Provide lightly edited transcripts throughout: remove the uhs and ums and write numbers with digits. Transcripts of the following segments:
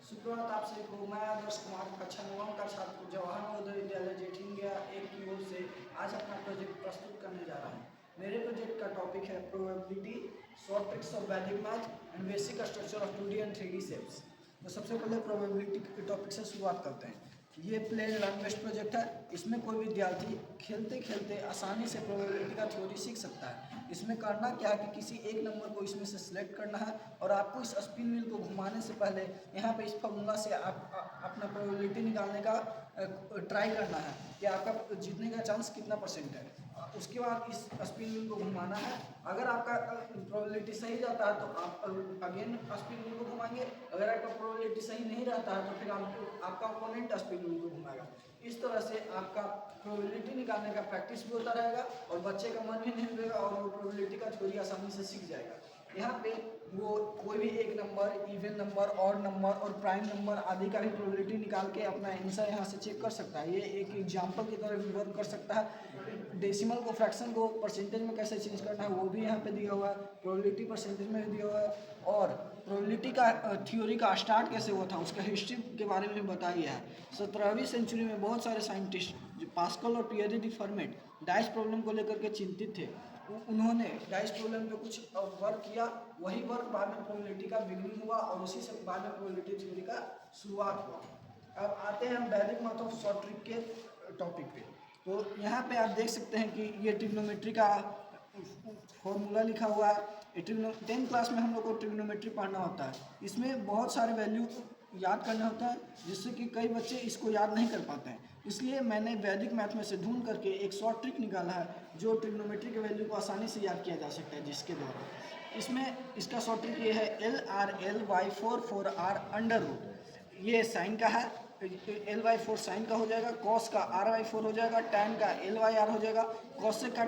सुप्रभात आप सभी को। मैं आदर्श कुमार कक्षा 9 का छात्र जवाहर नवोदय विद्यालय जेठिंगिया एक की ओर से आज अपना प्रोजेक्ट प्रस्तुत करने जा रहा हूँ। मेरे प्रोजेक्ट का टॉपिक है प्रोबेबिलिटी, शॉर्ट ट्रिक्स ऑफ वैदिक math and basic structure of 2D and 3D shapes. तो सबसे पहले प्रोबेबिलिटी के टॉपिक से शुरुआत करते हैं। ये प्ले लर्न बेस्ड प्रोजेक्ट है। इसमें कोई विद्यार्थी खेलते खेलते आसानी से प्रोबेबिलिटी का थ्योरी सीख सकता है। इसमें करना क्या है कि किसी एक नंबर को इसमें से सिलेक्ट करना है और आपको इस स्पिन व्हील को घुमाने से पहले यहाँ पे इस फॉर्मूला से आप अपना प्रोबेबिलिटी निकालने का ट्राई करना है कि आपका जीतने का चांस कितना परसेंट है। उसके बाद इस स्पिन व्हील को घुमाना है। अगर आपका प्रोबेबिलिटी सही जाता है तो आप अगेन स्पिन व्हील को घुमाएंगे। अगर आपका प्रोबेबिलिटी सही नहीं रहता है तो फिर आपका ओपोनेंट स्पिन व्हील को घुमाएगा। इस तरह से आपका प्रोबेबिलिटी निकालने का प्रैक्टिस भी होता रहेगा और बच्चे का मन भी नहीं लगेगा और वो प्रोबेबिलिटी का थ्योरी आसानी से सीख जाएगा। यहाँ पे वो कोई भी एक number, even number, odd number और प्राइम नंबर आदि का भी प्रोबेबिलिटी निकाल के अपना आंसर यहाँ से चेक कर सकता है। ये एक एग्जाम्पल की तरह भी वर्क कर सकता है। डेसिमल को, फ्रैक्शन को परसेंटेज में कैसे चेंज करना है वो भी यहाँ पे दिया हुआ है। प्रोबेबिलिटी परसेंटेज में भी दिया हुआ है और प्रोबेबिलिटी का थ्योरी का स्टार्ट कैसे हुआ था उसका हिस्ट्री के बारे में बताया है। 17वीं सेंचुरी में बहुत सारे साइंटिस्ट जो पास्कल और Pierre de format dice problem को लेकर के चिंतित थे। उन्होंने डाइस प्रॉब्लम पे कुछ वर्क किया। वही वर्क बाद में प्रोबेबिलिटी का बिगिनिंग हुआ और उसी से बाद में प्रोबेबिलिटी थ्योरी का शुरुआत हुआ। अब आते हैं हम वैदिक मैथ ऑफ शॉर्ट ट्रिक के टॉपिक पे। तो यहाँ पे आप देख सकते हैं कि ये ट्रिग्नोमेट्री का फॉर्मूला लिखा हुआ है। 10th क्लास में हम लोग को ट्रिग्नोमेट्री पढ़ना होता है। इसमें बहुत सारे वैल्यू याद करना होता है जिससे कि कई बच्चे इसको याद नहीं कर पाते हैं। इसलिए मैंने वैदिक मैथ में से ढूंढ करके एक शॉर्ट ट्रिक निकाला है जो ट्रिग्नोमेट्री के वैल्यू को आसानी से याद किया जा सकता है, जिसके द्वारा इसमें इसका शॉर्ट ट्रिक ये है LRLY4 अंडर रूट। ये साइन का है, L/4 साइन का हो जाएगा, कॉस का R/4 हो जाएगा, टैन का L/R हो जाएगा, कॉसेक का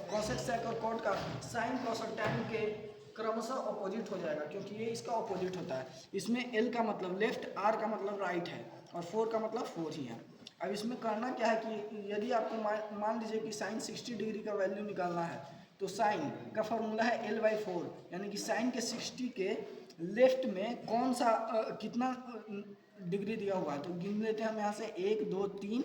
कॉसेक सेक और कॉट का साइन कॉस और टैन के क्रमशः अपोजिट हो जाएगा क्योंकि ये इसका अपोजिट होता है। इसमें L का मतलब लेफ्ट, R का मतलब राइट है और 4 का मतलब 4 ही है। अब इसमें करना क्या है कि यदि आपको मान लीजिए कि साइन 60 डिग्री का वैल्यू निकालना है तो साइन का फॉर्मूला है L/4 यानी कि साइन के 60 के लेफ्ट में कौन सा कितना डिग्री दिया हुआ है। तो गिन लेते हैं हम यहाँ से 1 2 3,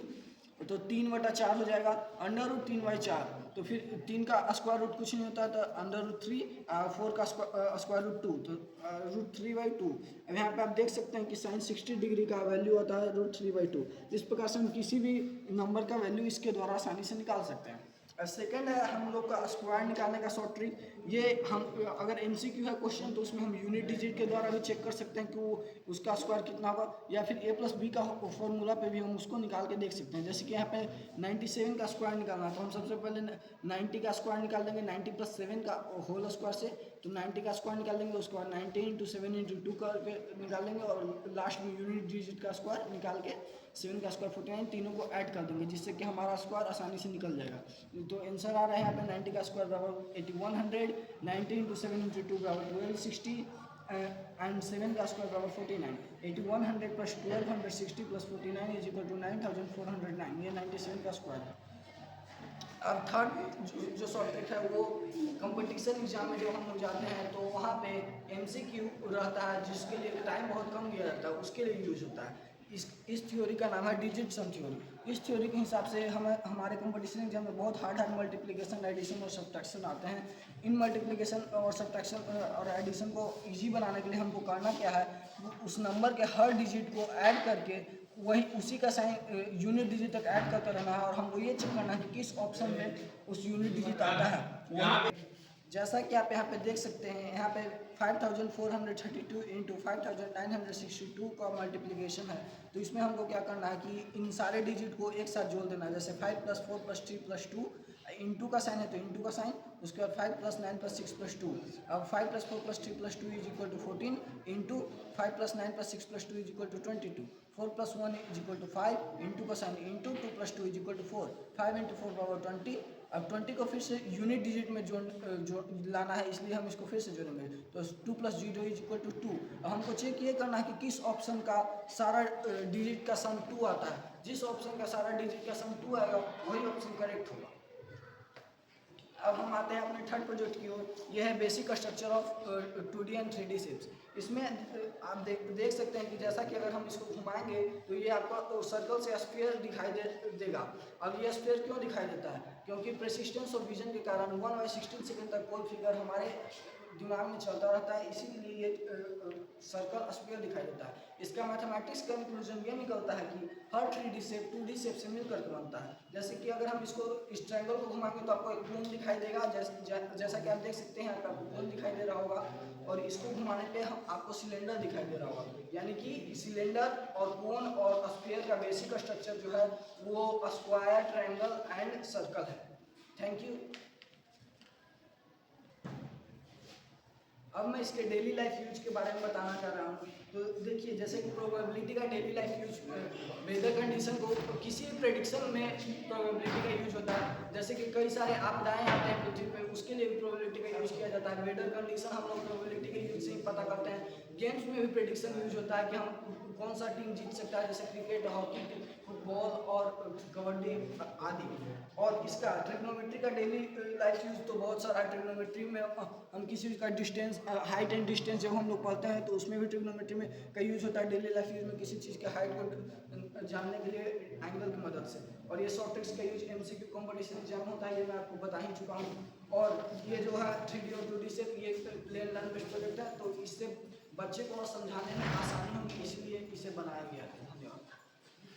तो 3/4 हो जाएगा। अंडर रूट 3/4 तो फिर 3 का स्क्वायर रूट कुछ नहीं होता तो अंडर रूट 3, 4 का स्क्वायर रूट 2 तो रूट 3/2। अब यहाँ पे आप देख सकते हैं कि साइन 60 डिग्री का वैल्यू होता है रूट 3/2। इस प्रकार से हम किसी भी नंबर का वैल्यू इसके द्वारा आसानी से निकाल सकते हैं। सेकेंड है हम लोग का स्क्वायर निकालने का शॉर्ट ट्रिक। ये हम अगर MCQ है क्वेश्चन तो उसमें हम यूनिट डिजिट के द्वारा भी चेक कर सकते हैं कि वो उसका स्क्वायर कितना होगा, या फिर A+B का फॉर्मूला पे भी हम उसको निकाल के देख सकते हैं। जैसे कि यहाँ पे 97 का स्क्वायर निकालना है तो हम सबसे पहले 90 का स्क्वायर निकाल देंगे 90 + 7 का होल स्क्वायर से। तो 90 का स्क्वायर निकाल देंगे, उसके बाद 90 × 7 × 2 करके निकाल देंगे और लास्ट में यूनिट डिजिट का स्क्वायर निकाल के 7 का स्क्वायर 49 तीनों को ऐड कर देंगे जिससे कि हमारा स्क्वायर आसानी से निकल जाएगा। तो आंसर आ रहा है यहाँ पे 90 का स्क्वायर बराबर 8100, 90 × 7 × 2 बराबर 1260 एंड 7 का स्क्वायर बराबर 49। 8100 + 1260 + 49 = 9409। ये 97 का स्क्वायर है। अब थर्ड जो शॉर्ट ट्रिक है वो कंपटीशन एग्जाम में जब हम लोग जाते हैं तो वहाँ पे MCQ रहता है जिसके लिए टाइम बहुत कम दिया जाता है, उसके लिए यूज होता है। इस थ्योरी का नाम है डिजिट सम थ्योरी। इस थ्योरी के हिसाब से हमारे कंपटीशन एग्जाम में बहुत हार्ड मल्टीप्लिकेशन, एडिशन और सब्ट्रैक्शन आते हैं। इन मल्टीप्लिकेशन और सब्ट्रैक्शन और एडिशन को इजी बनाने के लिए हमको करना क्या है, उस नंबर के हर डिजिट को ऐड करके वही उसी का साइन यूनिट डिजिट तक ऐड करते रहना है और हमको ये चेक करना है कि किस ऑप्शन में उस यूनिट डिजिट आता है वहाँ पे। जैसा कि आप यहाँ पे देख सकते हैं, यहाँ पे 5432 × 5962 का मल्टीप्लिकेशन है। तो इसमें हमको क्या करना है कि इन सारे डिजिट को एक साथ जोड़ देना है। जैसे 5 + 4 + 3 + 2 इंटू का साइन है तो इंटू का साइन, उसके बाद 5 + 9 + 6 + 2। अब 5 + 4 + 3 + 2 = 14 इंटू 5 + 9 + 6 + 2 = 22। 4 + 1 = 5 इंटू का साइन इंटू 2 + 2 = 4। 5 × 4 = 20। अब 20 को फिर से यूनिट डिजिट में जोड़ लाना है, इसलिए हम इसको फिर से जोड़ेंगे तो 2 + 0 = 2। अब हमको चेक ये करना है कि किस ऑप्शन का सारा डिजिट का सम 2 आता है। जिस ऑप्शन का सारा डिजिट का सम 2 आएगा वही ऑप्शन करेक्ट होगा। अब हम आते हैं अपने थर्ड प्रोजेक्ट की ओर। यह है basic structure of 2D and 3D shapes. इसमें आप देख सकते हैं कि जैसा कि अगर हम इसको घुमाएंगे तो ये आपको सर्कल से स्फीयर दिखाई देगा। अब ये स्फीयर क्यों दिखाई देता है? क्योंकि प्रेसिस्टेंस ऑफ विजन के कारण 1/16 सेकंड तक कोई फिगर हमारे दिमाग में चलता रहता है, इसीलिए ये सर्कल स्फीयर दिखाई देता है। इसका मैथमेटिक्स कंक्लूजन ये निकलता है कि हर 3D शेप 2D शेप से मिलकर बनता है। जैसे कि अगर हम इसको इस ट्रायंगल को घुमाएंगे तो आपको एक कोन दिखाई देगा, जैसा कि आप देख सकते हैं आपको कोन दिखाई दे रहा होगा, और इसको घुमाने पे हम आपको सिलेंडर दिखाई दे रहा होगा। यानी कि सिलेंडर और कोन और स्फीयर का बेसिक स्ट्रक्चर जो है वो स्क्वायर, ट्रायंगल एंड सर्कल है। Thank you. अब मैं इसके डेली लाइफ यूज के बारे में बताना चाह रहा हूँ। तो देखिए, जैसे कि प्रोबेबिलिटी का daily life use weather condition को किसी भी प्रेडिक्शन में प्रोबेबिलिटी का यूज होता है। जैसे कि कई सारे आपदाएं आते हैं पृथ्वी पे, उसके लिए भी प्रोबेबिलिटी का यूज किया जाता है। वेदर कंडीशन हम लोग प्रोबेबिलिटी के यूज से ही पता करते हैं। गेम्स में भी प्रेडिक्शन यूज होता है कि हम कौन सा टीम जीत सकता है, जैसे क्रिकेट, हॉकी, फुटबॉल और कबड्डी आदि। और इसका ट्रिग्नोमेट्री का डेली लाइफ यूज तो बहुत सारा। ट्रिग्नोमेट्री में हम किसी का डिस्टेंस, हाइट एंड डिस्टेंस जब हम लोग पढ़ते हैं तो उसमें भी ट्रिग्नोमेट्री में कई यूज होता है। डेली लाइफ यूज में किसी चीज़ के हाइट को जानने के लिए एंगल की मदद से। और ये शॉर्ट ट्रिक्स का यूज MCQ कॉम्पिटिशन एग्जाम होता है, ये मैं आपको बता ही चुका हूँ। और ये जो है 3D और 2D से ये प्लेन लर्न बेस्ड प्रोजेक्ट है, तो इससे बच्चे को समझाने में आसानी होगी, इसलिए इसे बनाया गया है।